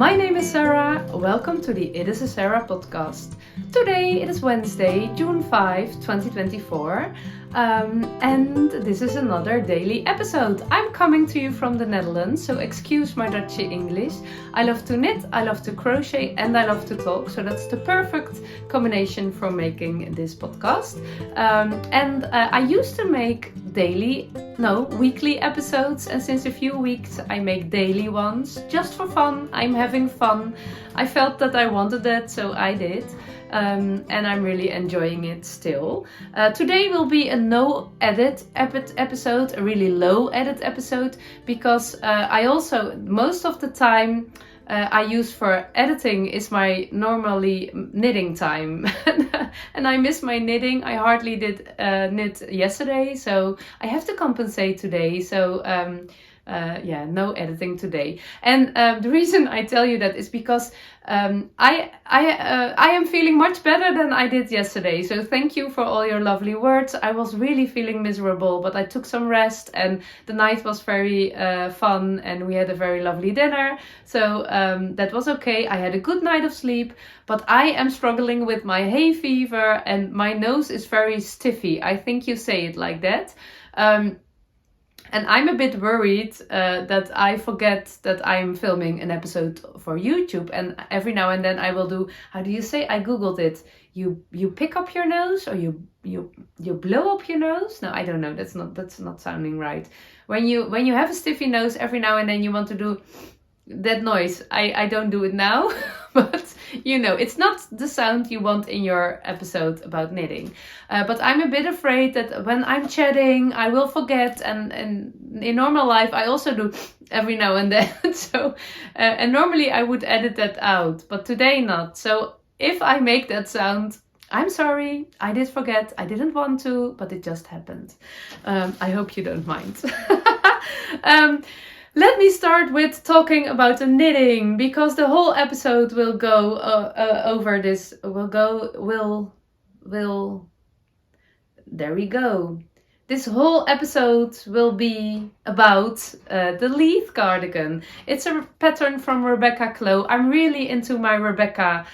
My name is Sarah. Welcome to the It is a Sarah podcast. Today it is Wednesday, June 5, 2024. And this is another daily episode. I'm coming to you from the Netherlands, so excuse my Dutchy English. I love to knit, I love to crochet, and I love to talk, so that's the perfect combination for making this podcast. I used to make weekly episodes, and since a few weeks I make daily ones, just for fun. I'm having fun. I felt that I wanted that, so I did. And I'm really enjoying it still. Today will be a no edit episode, a really low edit episode, because I also, most of the time I use for editing is my normally knitting time. And I miss my knitting. I hardly did knit yesterday, so I have to compensate today. So no editing today. And the reason I tell you that is because I am feeling much better than I did yesterday. So thank you for all your lovely words. I was really feeling miserable, but I took some rest, and the night was very fun, and we had a very lovely dinner. So that was okay. I had a good night of sleep, but I am struggling with my hay fever, and my nose is very stiffy. I think you say it like that. And I'm a bit worried that I forget that I'm filming an episode for YouTube, and every now and then I will do, how do you say? I googled it. You pick up your nose, or you blow up your nose? No, I don't know. That's not sounding right. When you have a stiffy nose, every now and then you want to do that noise. I don't do it now, but you know, it's not the sound you want in your episode about knitting. But I'm a bit afraid that when I'm chatting, I will forget. And in normal life, I also do every now and then. So, and normally I would edit that out, but today not. So if I make that sound, I'm sorry. I did forget. I didn't want to, but it just happened. I hope you don't mind. Let me start with talking about the knitting, because the whole episode will go over this. There we go. This whole episode will be about the Leith Cardigan. It's a pattern from Rebecca Clow. I'm really into my Rebecca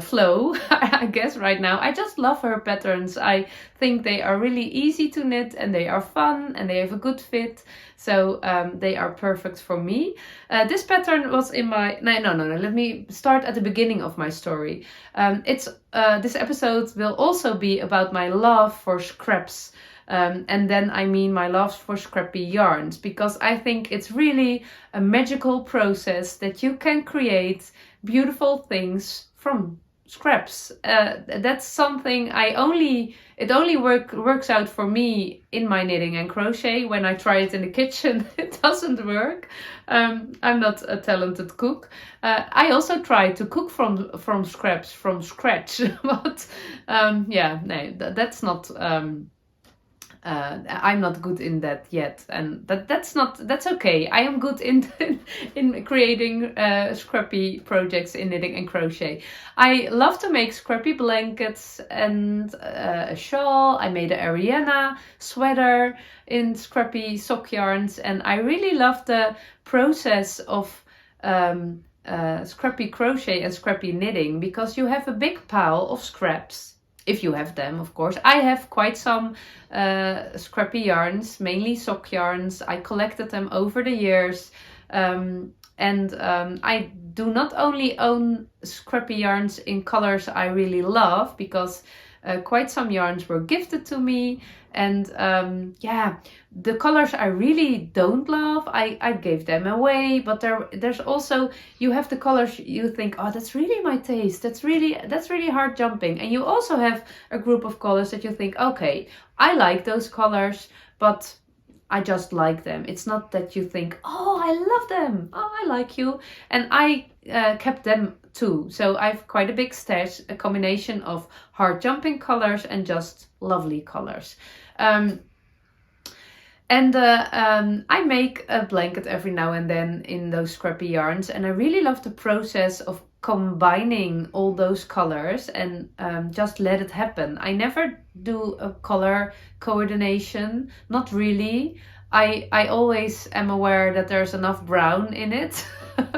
flow, I guess, right now. I just love her patterns. I think they are really easy to knit, and they are fun, and they have a good fit. So they are perfect for me. This pattern was in my... No. Let me start at the beginning of my story. This episode will also be about my love for scraps. And then I mean my love for scrappy yarns, because I think it's really a magical process that you can create beautiful things from scraps. That's something it only works out for me in my knitting and crochet. When I try it in the kitchen, it doesn't work. I'm not a talented cook. I also try to cook from scraps from scratch, but that's not. I'm not good in that yet, and that's okay. I am good in creating scrappy projects in knitting and crochet. I love to make scrappy blankets and a shawl. I made an Ariana sweater in scrappy sock yarns, and I really love the process of scrappy crochet and scrappy knitting, because you have a big pile of scraps. If you have them, of course. I have quite some scrappy yarns, mainly sock yarns. I collected them over the years. I do not only own scrappy yarns in colors I really love, because quite some yarns were gifted to me. And the colors I really don't love, I gave them away. But there's also, you have the colors you think, oh, that's really my taste. That's really hard jumping. And you also have a group of colors that you think, okay, I like those colors, but I just like them. It's not that you think, oh, I love them. Oh, I like you. And I kept them too. So I've quite a big stash, a combination of hard jumping colors and just lovely colors. I make a blanket every now and then in those scrappy yarns, and I really love the process of combining all those colors and just let it happen. I never do a color coordination, not really. I always am aware that there's enough brown in it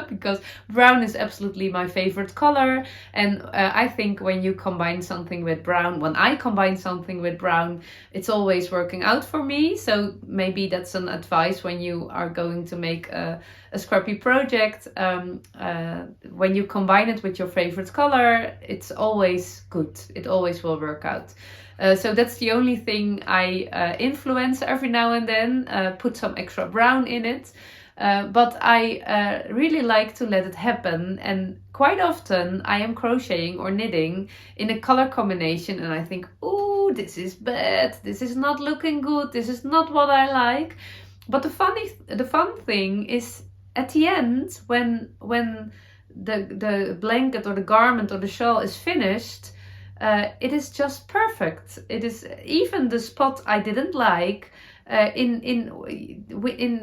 because brown is absolutely my favorite color. And I think when you combine something with brown, when I combine something with brown, it's always working out for me. So maybe that's an advice when you are going to make a scrappy project. When you combine it with your favorite color, it's always good. It always will work out. So that's the only thing I influence every now and then, put some extra brown in it. But I really like to let it happen, and quite often I am crocheting or knitting in a color combination and I think, oh, this is bad, this is not looking good, this is not what I like. But the fun thing is at the end, when the blanket or the garment or the shawl is finished, it is just perfect. It is even the spot I didn't like in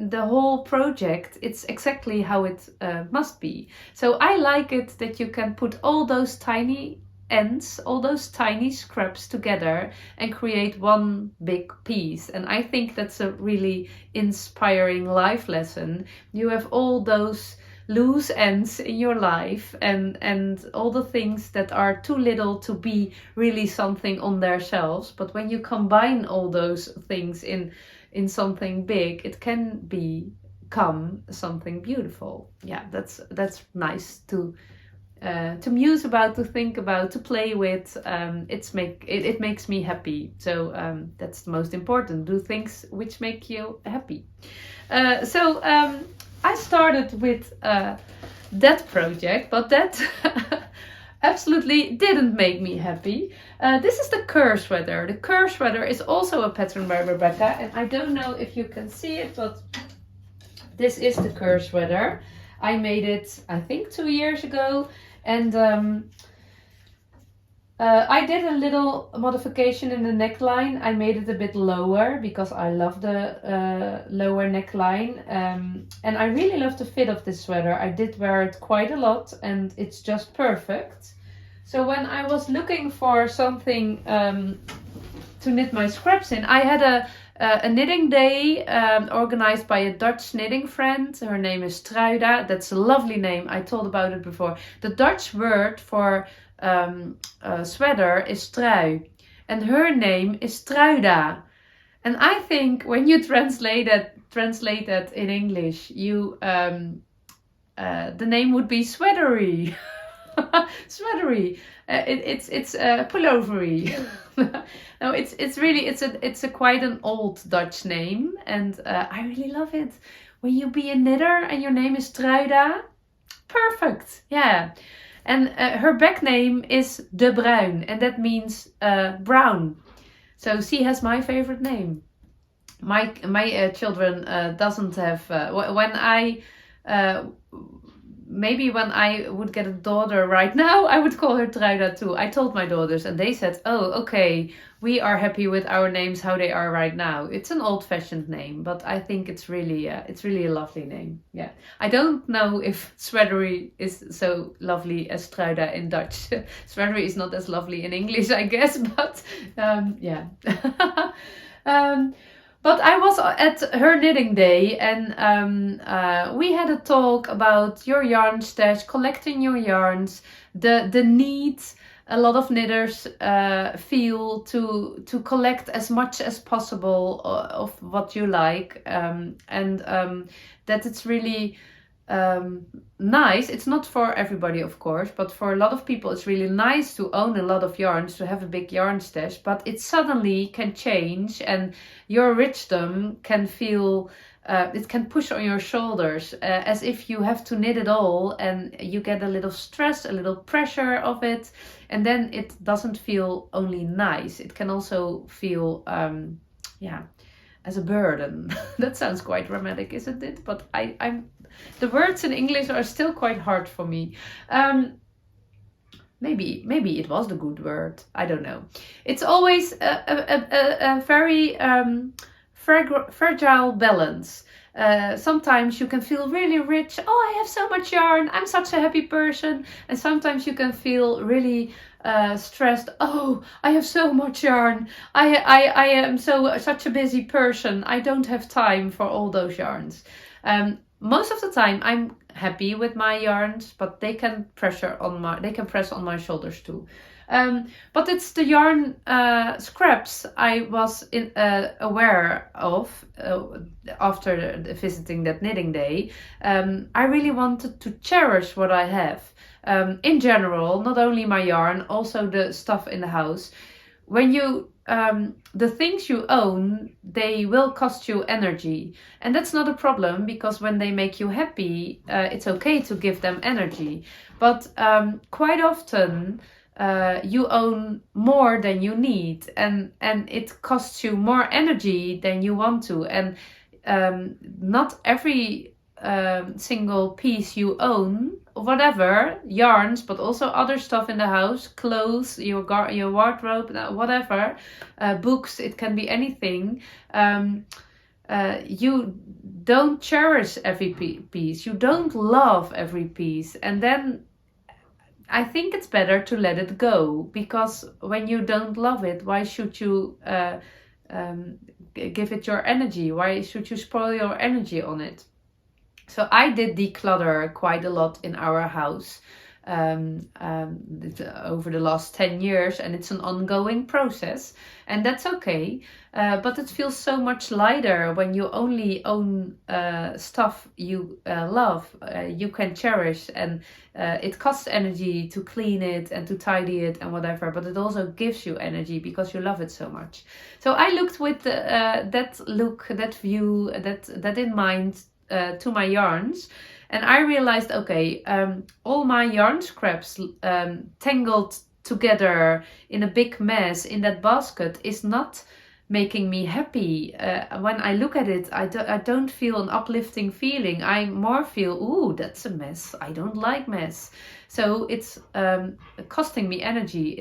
the whole project. It's exactly how it must be. So I like it that you can put all those tiny ends, all those tiny scraps together and create one big piece. And I think that's a really inspiring life lesson. You have all those loose ends in your life and all the things that are too little to be really something on their shelves, but when you combine all those things in something big, it can become something beautiful. Yeah, that's nice to muse about, to think about, to play with. It makes me happy. So that's the most important. Do things which make you happy. So I started with that project, but that absolutely didn't make me happy. This is the Kerr sweater. The Kerr sweater is also a pattern by Rebecca, and I don't know if you can see it, but this is the Kerr sweater. I made it, I think, 2 years ago, and I did a little modification in the neckline. I made it a bit lower because I love the lower neckline, and I really love the fit of this sweater. I did wear it quite a lot and it's just perfect. So when I was looking for something to knit my scraps in, I had a knitting day organized by a Dutch knitting friend. Her name is Truida. That's a lovely name. I told about it before. The Dutch word for sweater is trui, and her name is Truida. And I think when you translate that in English, you the name would be sweatery. Sweatery. It's pullovery. No, it's really it's a quite an old Dutch name, and I really love it. When you be a knitter and your name is Truida, perfect. Yeah. And her back name is De Bruin, and that means brown. So she has my favorite name. My children doesn't have. When I maybe when I would get a daughter right now, I would call her Truida too. I told my daughters, and they said, "Oh, okay, we are happy with our names how they are right now." It's an old-fashioned name, but I think it's really a lovely name. Yeah, I don't know if sweatery is so lovely as Truida in Dutch. Sweatery is not as lovely in English, I guess, but yeah. But I was at her knitting day, and we had a talk about your yarn stash, collecting your yarns, the need a lot of knitters feel to collect as much as possible of what you like, and that it's really nice. It's not for everybody, of course, but for a lot of people it's really nice to own a lot of yarns, to have a big yarn stash, but it suddenly can change, and your richdom can feel it can push on your shoulders, as if you have to knit it all, and you get a little stress, a little pressure of it, and then it doesn't feel only nice, it can also feel as a burden. That sounds quite dramatic, isn't it? But I'm the words in English are still quite hard for me. Maybe it was the good word. I don't know. It's always a very fragile balance. Sometimes you can feel really rich. Oh, I have so much yarn. I'm such a happy person. And sometimes you can feel really stressed. Oh, I have so much yarn. I am such a busy person. I don't have time for all those yarns. Most of the time I'm happy with my yarns, but they can press on my shoulders too. But it's the yarn scraps I was aware of after visiting that knitting day. I really wanted to cherish what I have. In general, not only my yarn, also the stuff in the house. When you the things you own, they will cost you energy, and that's not a problem, because when they make you happy, it's okay to give them energy. But quite often you own more than you need, and it costs you more energy than you want to, and not every single piece you own, whatever, yarns, but also other stuff in the house, clothes, your wardrobe, whatever, books, it can be anything. You don't cherish every piece, you don't love every piece, and then I think it's better to let it go, because when you don't love it, why should you give it your energy? Why should you spoil your energy on it? So I did declutter quite a lot in our house over the last 10 years, and it's an ongoing process, and that's okay. But it feels so much lighter when you only own stuff you love, you can cherish, and it costs energy to clean it and to tidy it and whatever, but it also gives you energy because you love it so much. So I looked with that view, that in mind, to my yarns, and I realized, okay, all my yarn scraps tangled together in a big mess in that basket is not making me happy. When I look at it, I don't feel an uplifting feeling. I more feel, ooh, that's a mess. I don't like mess. So it's costing me energy.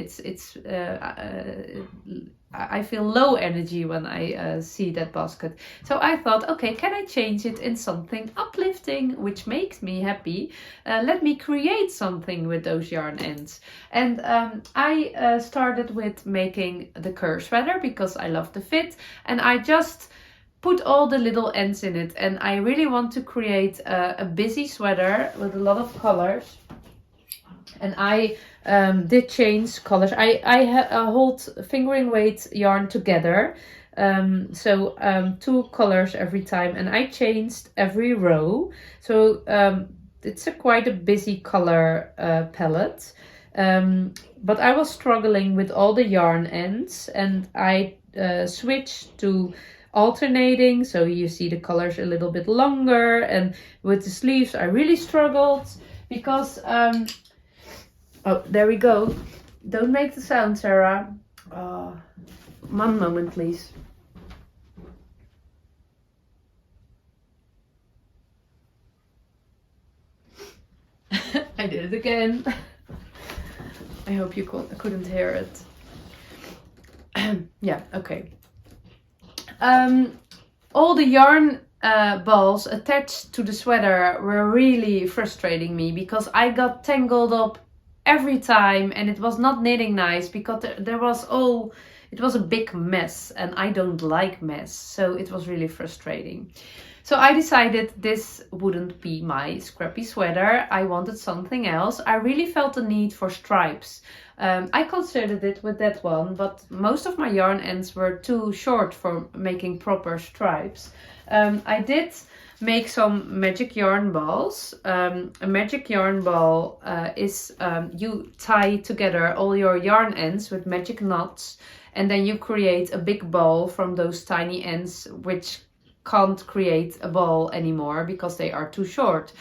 I feel low energy when I see that basket. So I thought, okay, can I change it in something uplifting, which makes me happy? Let me create something with those yarn ends. And I started with making the curve sweater because I love the fit, and I just put all the little ends in it. And I really want to create a busy sweater with a lot of colors. And I did change colors. I hold fingering weight yarn together, so 2 colors every time, and I changed every row. So it's quite a busy color palette, but I was struggling with all the yarn ends, and I switched to alternating, so you see the colors a little bit longer. And with the sleeves I really struggled because oh, there we go. Don't make the sound, Sarah. One moment, please. I did it again. I hope you couldn't hear it. Yeah, okay. All the yarn balls attached to the sweater were really frustrating me because I got tangled up every time, and it was not knitting nice because it was a big mess, and I don't like mess, so it was really frustrating. So I decided this wouldn't be my scrappy sweater. I wanted something else. I really felt the need for stripes. I considered it with that one, but most of my yarn ends were too short for making proper stripes. I did make some magic yarn balls. A magic yarn ball is you tie together all your yarn ends with magic knots, and then you create a big ball from those tiny ends, which can't create a ball anymore because they are too short.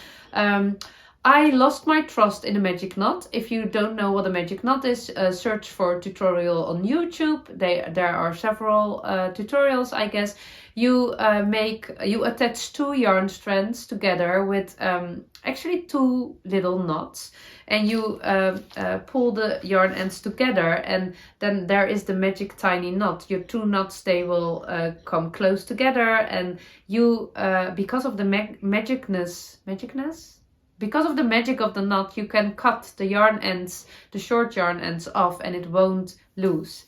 I lost my trust in a magic knot. If you don't know what a magic knot is, search for a tutorial on YouTube. There are several tutorials, I guess. You attach 2 yarn strands together with actually 2 little knots, and you pull the yarn ends together, and then there is the magic tiny knot. Your 2 knots, they will come close together, and you because of the magicness. Because of the magic of the knot, you can cut the yarn ends, the short yarn ends off, and it won't loose.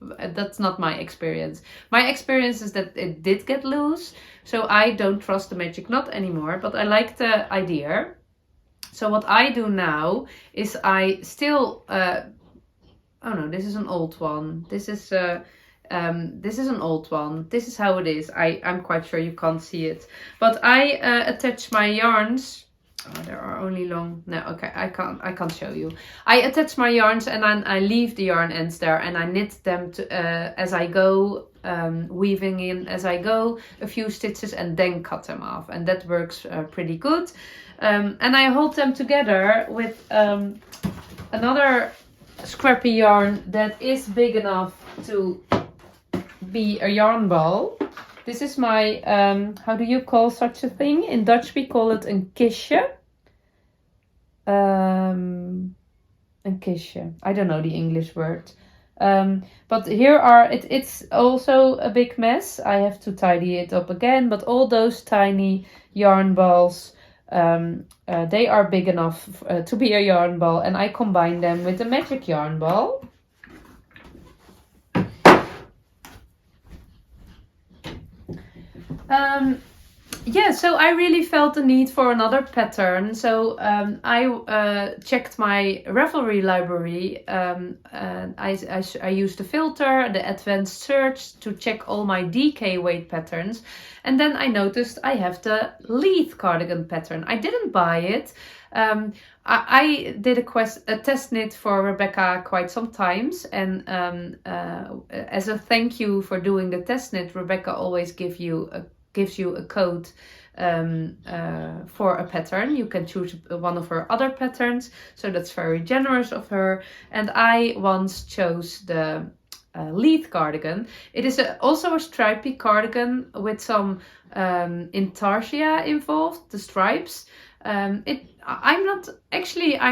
That's not my experience. My experience is that it did get loose, so I don't trust the magic knot anymore, but I like the idea. So what I do now is I still, oh no, this is an old one. This is an old one. This is how it is. I'm quite sure you can't see it. But I attach my yarns. Oh, there are only long. No, okay, I can't show you. I attach my yarns and then I leave the yarn ends there and I knit them as I go, weaving in as I go a few stitches and then cut them off. And that works pretty good. And I hold them together with another scrappy yarn that is big enough to be a yarn ball. This is my, how do you call such a thing? In Dutch we call it een kistje. Een kistje. I don't know the English word. But here it's also a big mess. I have to tidy it up again. But all those tiny yarn balls, they are big enough to be a yarn ball. And I combine them with the magic yarn ball. Yeah, so I really felt the need for another pattern. So I checked my Ravelry library. I used the filter, the advanced search to check all my DK weight patterns. And then I noticed I have the Leith Cardigan pattern. I didn't buy it. I did a test knit for Rebecca quite some times, and as a thank you for doing the test knit, Rebecca always gives you a code for a pattern. You can choose one of her other patterns, so that's very generous of her. And I once chose the Leith cardigan. It is also a stripy cardigan with some intarsia involved, the stripes. I'm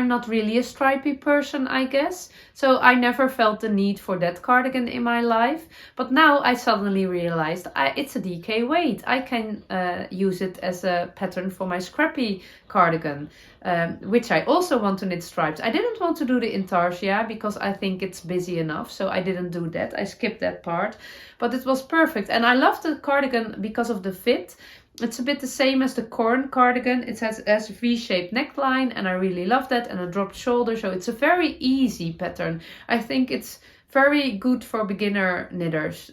not really a stripy person, I guess. So I never felt the need for that cardigan in my life. But now I suddenly realized it's a DK weight. I can use it as a pattern for my scrappy cardigan, which I also want to knit stripes. I didn't want to do the intarsia because I think it's busy enough. So I didn't do that. I skipped that part. But it was perfect. And I love the cardigan because of the fit. It's a bit the same as the corn cardigan. It has a V-shaped neckline and I really love that, and a dropped shoulder. So it's a very easy pattern. I think it's very good for beginner knitters.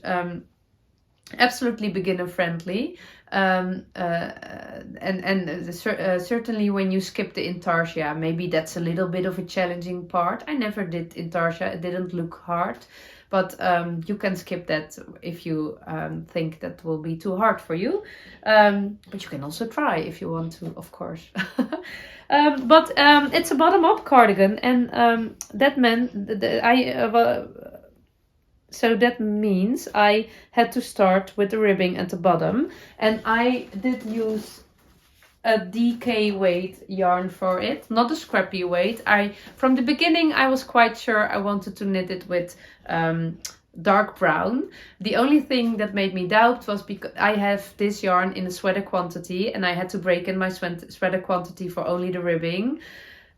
Absolutely beginner friendly. Certainly when you skip the intarsia, maybe that's a little bit of a challenging part. I never did intarsia. It didn't look hard. But you can skip that if you think that will be too hard for you. But you can also try if you want to, of course. But it's a bottom-up cardigan, and that meant so that means I had to start with the ribbing at the bottom, and I did use a DK weight yarn for it, not a scrappy weight. From the beginning I was quite sure I wanted to knit it with dark brown. The only thing that made me doubt was because I have this yarn in a sweater quantity and I had to break in my sweater quantity for only the ribbing.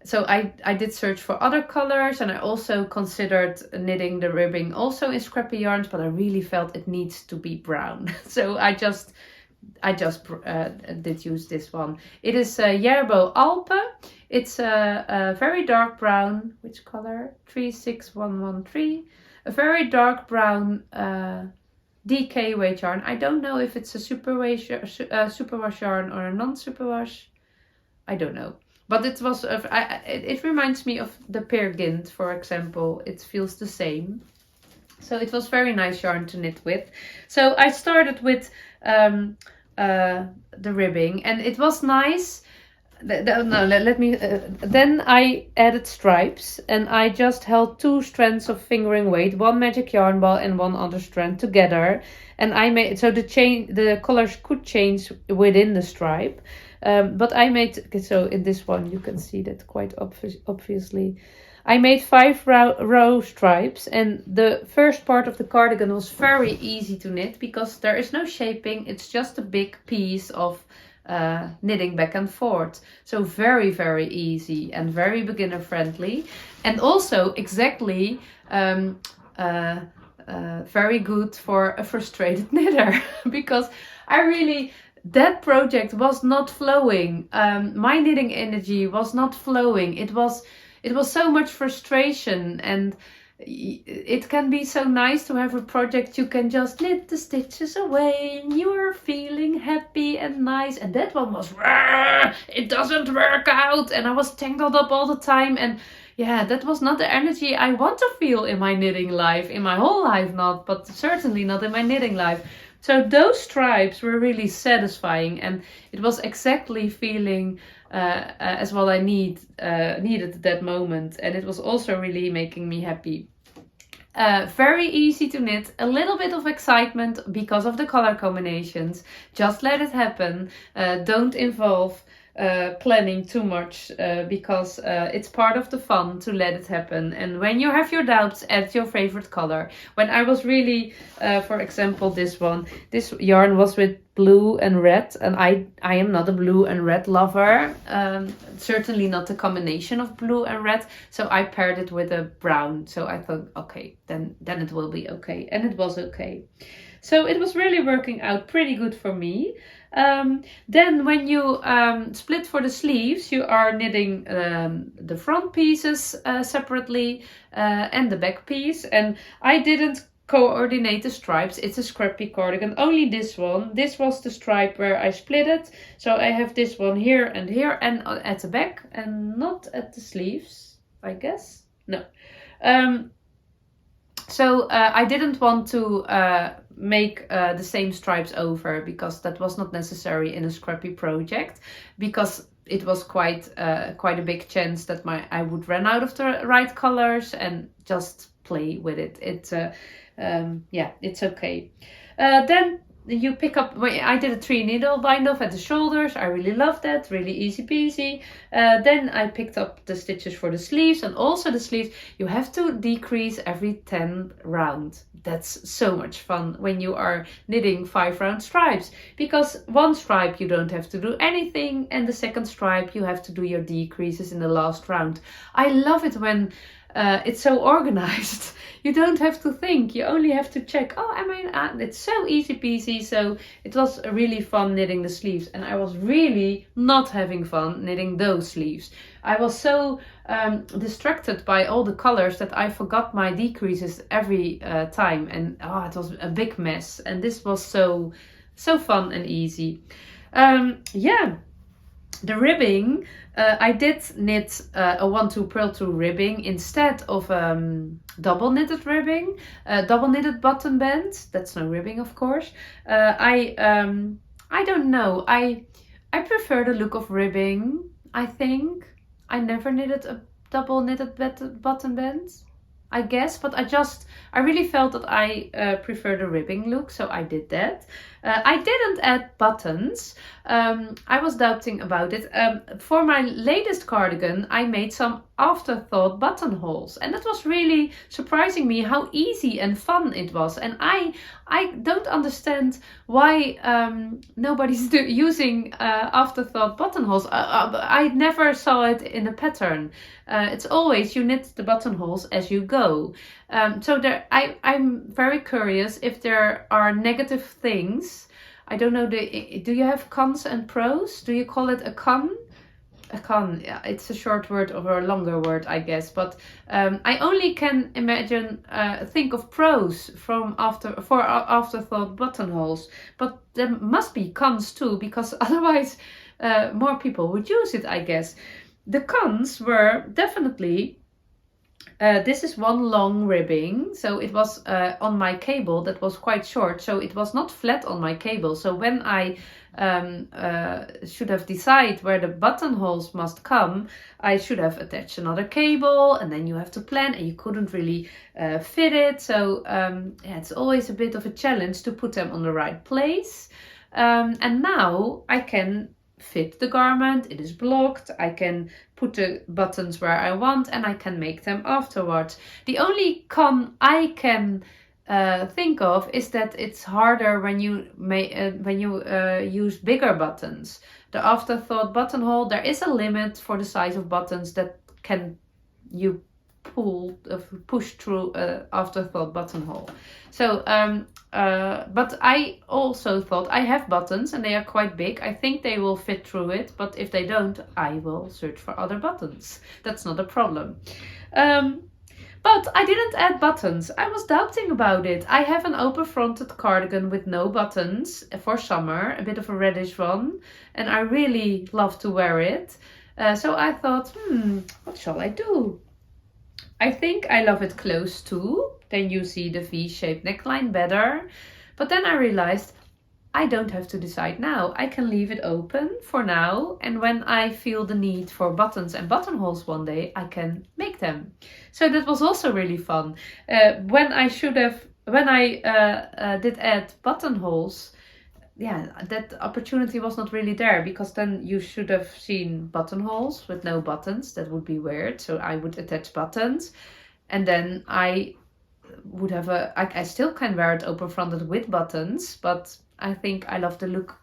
So I did search for other colors, and I also considered knitting the ribbing also in scrappy yarns, but I really felt it needs to be brown. So I just did use this one. It is Yerbo Alpe. It's a very dark brown. Which color? 36113. A very dark brown DK weight yarn. I don't know if it's a superwash yarn or a non-superwash. I don't know. But it was. It reminds me of the Peer Gynt, for example. It feels the same. So it was very nice yarn to knit with. So I started with the ribbing, and it was nice Let me. Then I added stripes, and I just held 2 strands of fingering weight, one magic yarn ball and one other strand together, and I made so the colors could change within the stripe, but I made so in this one you can see that quite obviously. I made 5 row stripes, and the first part of the cardigan was very easy to knit because there is no shaping. It's just a big piece of knitting back and forth. So very, very easy and very beginner friendly. And also exactly very good for a frustrated knitter because that project was not flowing. My knitting energy was not flowing. It was so much frustration, and it can be so nice to have a project you can just knit the stitches away and you are feeling happy and nice. And that one was, it doesn't work out, and I was tangled up all the time, and yeah, that was not the energy I want to feel in my knitting life, in my whole life not, but certainly not in my knitting life. So those stripes were really satisfying, and it was exactly feeling as what I needed at that moment, and it was also really making me happy. Very easy to knit, a little bit of excitement because of the color combinations. Just let it happen. Don't involve planning too much because it's part of the fun to let it happen. And when you have your doubts, add your favorite color. When I was really, for example, this yarn was with blue and red, and I am not a blue and red lover, certainly not the combination of blue and red, so I paired it with a brown. So I thought, okay, then it will be okay, and it was okay. So it was really working out pretty good for me. Then when you split for the sleeves, you are knitting the front pieces separately and the back piece. And I didn't coordinate the stripes. It's a scrappy cardigan, only this one. This was the stripe where I split it. So I have this one here and at the back, and not at the sleeves, I guess. No. So I didn't want to make the same stripes over because that was not necessary in a scrappy project, because it was quite a big chance that I would run out of the right colors and just play with it. It's okay. Then you pick up, I did a 3 needle bind off at the shoulders. I really love that, really easy peasy. Then I picked up the stitches for the sleeves, and also the sleeves you have to decrease every 10 round. That's so much fun when you are knitting 5 round stripes, because one stripe you don't have to do anything, and the second stripe you have to do your decreases in the last round. I love it when it's so organized. You don't have to think, you only have to check. It's so easy peasy. So it was really fun knitting the sleeves, and I was really not having fun knitting those sleeves. I was so distracted by all the colors that I forgot my decreases every time, and it was a big mess. And this was so fun and easy. The ribbing, I did knit a 1-2 purl 2 ribbing instead of double knitted ribbing, double knitted button band. That's no ribbing, of course. I don't know. I prefer the look of ribbing. I think I never knitted a double knitted button band, I guess, but I really felt that I prefer the ribbing look, so I did that. I didn't add buttons. I was doubting about it. For my latest cardigan, I made some afterthought buttonholes, and it was really surprising me how easy and fun it was. And I don't understand why nobody's using afterthought buttonholes. I never saw it in a pattern. It's always you knit the buttonholes as you go. So I'm very curious if there are negative things. I don't know, do you have cons and pros? Do you call it a con? A con, yeah, it's a short word or a longer word, I guess. But I only can think of pros for afterthought buttonholes. But there must be cons too, because otherwise more people would use it, I guess. The cons were definitely This is one long ribbing, so it was on my cable that was quite short, so it was not flat on my cable. So when I should have decided where the buttonholes must come, I should have attached another cable, and then you have to plan, and you couldn't really fit it. So yeah, it's always a bit of a challenge to put them on the right place. And now I can fit the garment, it is blocked, I can put the buttons where I want, and I can make them afterwards. The only con I can think of is that it's harder when you use bigger buttons. The afterthought buttonhole, there is a limit for the size of buttons that can you push through afterthought buttonhole. So but I also thought I have buttons and they are quite big. I think they will fit through it, but if they don't, I will search for other buttons. That's not a problem. But I didn't add buttons. I was doubting about it. I have an open fronted cardigan with no buttons for summer, a bit of a reddish one, and I really love to wear it. So I thought, what shall I do? I think I love it close to, then you see the V-shaped neckline better. But then I realized I don't have to decide now. I can leave it open for now, and when I feel the need for buttons and buttonholes one day, I can make them. So that was also really fun. When I did add buttonholes, yeah, that opportunity was not really there, because then you should have seen buttonholes with no buttons. That would be weird. So I would attach buttons, and then I would have I still can wear it open fronted with buttons, but I think I love the look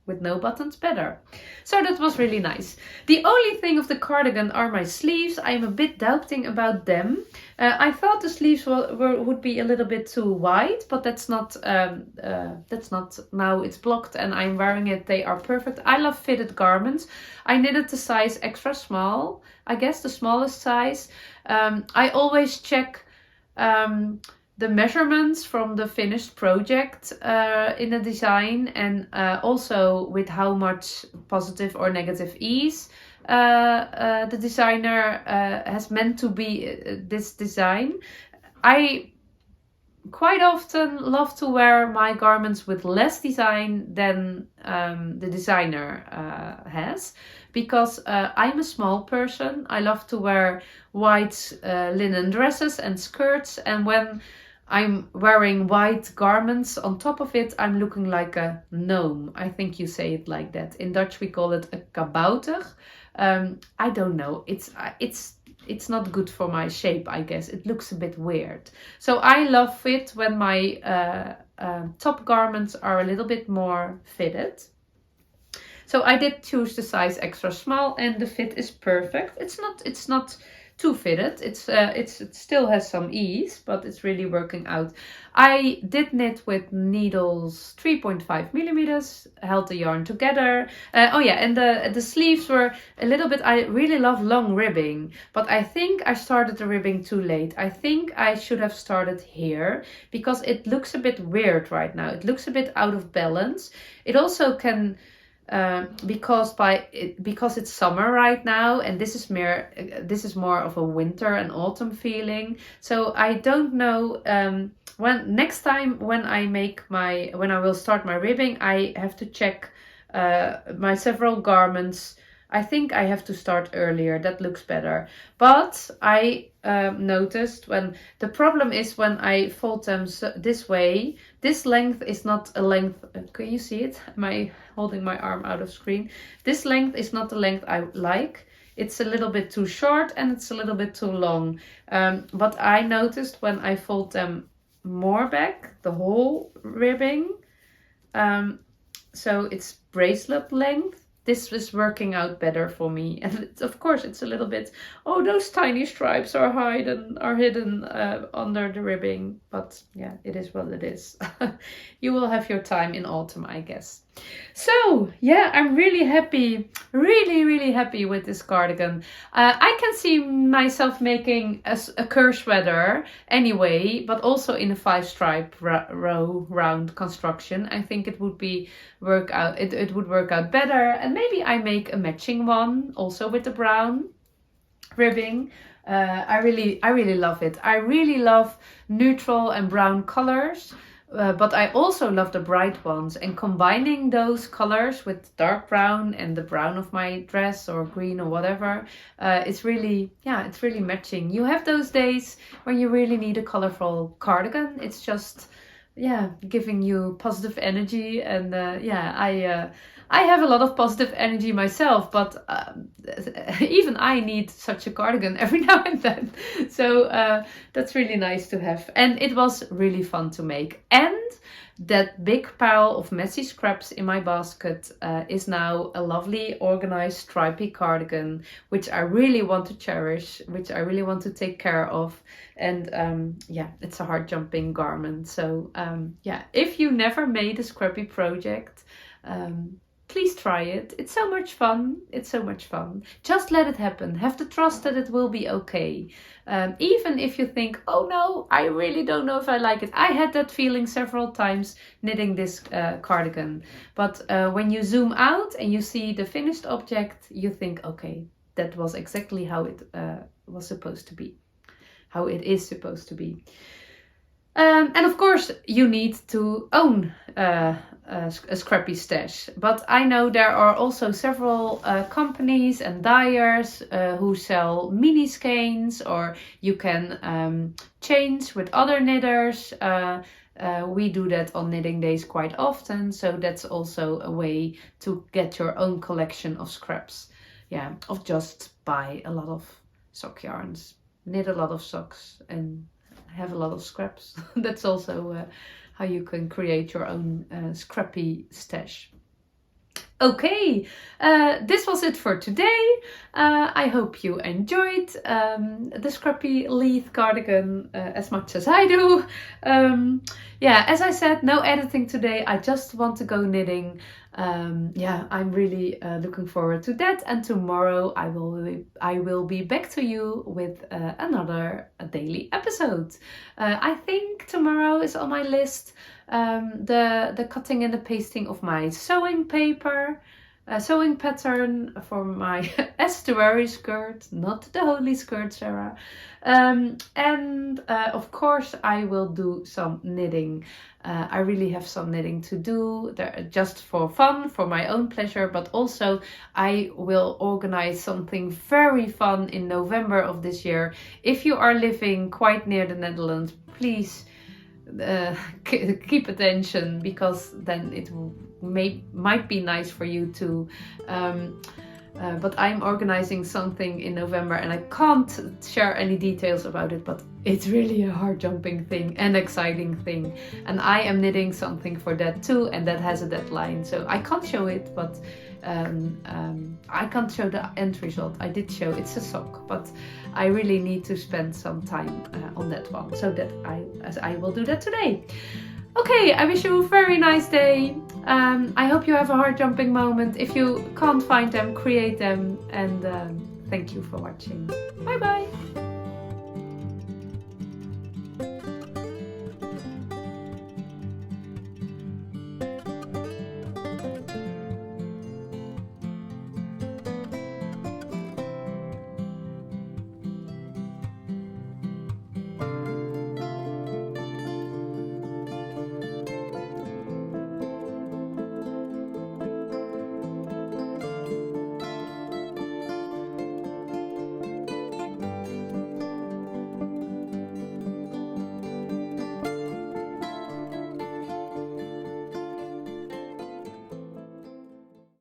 with no buttons better. So that was really nice. The only thing of the cardigan are my sleeves. I'm a bit doubting about them. I thought the sleeves would be a little bit too wide, but that's not. Now it's blocked and I'm wearing it. They are perfect. I love fitted garments. I knitted the size extra small. I guess the smallest size. I always check the measurements from the finished project in the design, and also with how much positive or negative ease the designer has meant to be this design. I quite often love to wear my garments with less design than the designer has, because I'm a small person. I love to wear white linen dresses and skirts, and when I'm wearing white garments on top of it, I'm looking like a gnome. I think you say it like that. In Dutch we call it a kabouter. I don't know. It's not good for my shape, I guess. It looks a bit weird. So I love it when my top garments are a little bit more fitted. So I did choose the size extra small, and the fit is perfect. It's not too fitted. It still has some ease, but it's really working out. I did knit with needles 3.5 millimeters, held the yarn together. Oh yeah, and the sleeves were a little bit, I really love long ribbing, but I think I started the ribbing too late. I think I should have started here, because it looks a bit weird right now. It looks a bit out of balance. It also can because it's summer right now, and this is more of a winter and autumn feeling. So I don't know, when next time when I will start my ribbing, I have to check my several garments. I think I have to start earlier. That looks better. But I noticed the problem is when I fold them this way, this length is not a length. Can you see it? Am I holding my arm out of screen? This length is not the length I like. It's a little bit too short and it's a little bit too long. But I noticed when I fold them more back, the whole ribbing, so it's bracelet length, this is working out better for me. And of course it's a little bit, oh, those tiny stripes are hidden under the ribbing. But yeah, it is what it is. You will have your time in autumn, I guess. So yeah, I'm really happy, really happy with this cardigan. I can see myself making a kerr sweater anyway, but also in a 5-stripe row round construction. I think it would work out better, and maybe I make a matching one also with the brown. ribbing. I really love it. I really love neutral and brown colors. But I also love the bright ones, and combining those colors with dark brown and the brown of my dress or green or whatever, it's really matching. You have those days when you really need a colorful cardigan. It's just, giving you positive energy. And I have a lot of positive energy myself, but even I need such a cardigan every now and then. So that's really nice to have. And it was really fun to make. And that big pile of messy scraps in my basket is now a lovely organized stripy cardigan, which I really want to cherish, which I really want to take care of. And it's a heart jumping garment. So if you never made a scrappy project, please try it. It's so much fun. It's so much fun. Just let it happen. Have the trust that it will be okay. Even if you think, oh no, I really don't know if I like it. I had that feeling several times knitting this cardigan. But when you zoom out and you see the finished object, you think, okay, that was exactly how it was supposed to be. How it is supposed to be. And of course, you need to own a scrappy stash. But I know there are also several companies and dyers who sell mini skeins, or you can change with other knitters. We do that on knitting days quite often, so that's also a way to get your own collection of scraps. Of just buy a lot of sock yarns, knit a lot of socks, and have a lot of scraps. That's also how you can create your own scrappy stash. Okay, this was it for today. I hope you enjoyed the scrappy Leith cardigan as much as I do. As I said, no editing today. I just want to go knitting. I'm really looking forward to that. And tomorrow I will be back to you with another daily episode. I think tomorrow is on my list. The cutting and the pasting of my sewing paper, sewing pattern for my estuary skirt, not the holy skirt, Sarah. And of course I will do some knitting. I really have some knitting to do, just for fun, for my own pleasure, but also I will organize something very fun in November of this year. If you are living quite near the Netherlands, please keep attention, because then it might be nice for you too. But I'm organizing something in November and I can't share any details about it, but it's really a heart-jumping thing and exciting thing. And I am knitting something for that too, and that has a deadline. So I can't show it, but I can't show the end result. I did show it's a sock, but I really need to spend some time on that one. So that I will do that today. Okay, I wish you a very nice day. I hope you have a heart-jumping moment. If you can't find them, create them. And thank you for watching. Bye bye.